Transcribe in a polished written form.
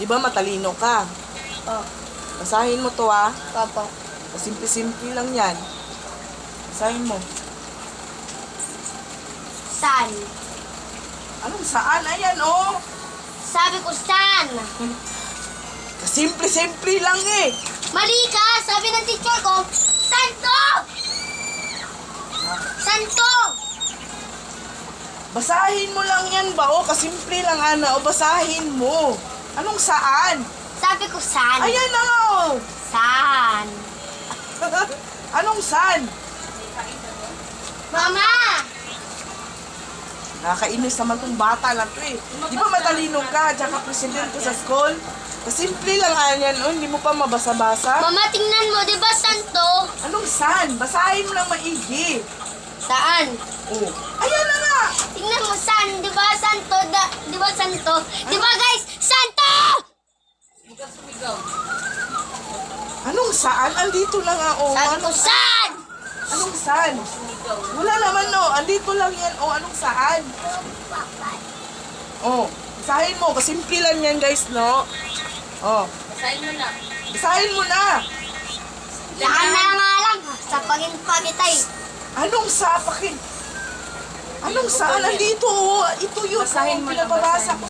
Di ba matalino ka? Oh, Basahin mo to ah. opo. Simple-simple lang yan. Basahin mo. San? Anong saan? Ayan oh. Sabi ko san? Simple-simple lang eh. Mali ka! Sabi ng teacher ko, santo! Santo! Basahin mo lang yan ba? O, kasimple lang, Ana. O, basahin mo. Anong saan? Sabi ko san? Ayan na nga, oh. San? Anong saan? Mama! Nakakainis naman tong bata na to eh. Di ba matalino ka, tsaka presidente sa school? Kasimple lang, Ana. O, hindi mo pa mabasa-basa. Mama, tingnan mo, di ba santo? Anong saan? Basahin mo lang maigi. Saan? Oh. Ayan na nga. Tingnan mo, san? Di ba santo? Di ba santo? Di ba guys? Santo! Anong saan? Andito lang nga, oh. Sabi ko, san? Anong saan? Wala naman, no. Andito lang yan. Oh, anong saan? Oh, basahin mo. Kasimple lang yan, guys, no? Oh, Basahin mo na. basahin mo na. Saan na nga lang? Sa pagintay. Anong sapakin? Anong saan? Andito, oh. Ito yun. Basahin Oh, mo na, pinababasa ko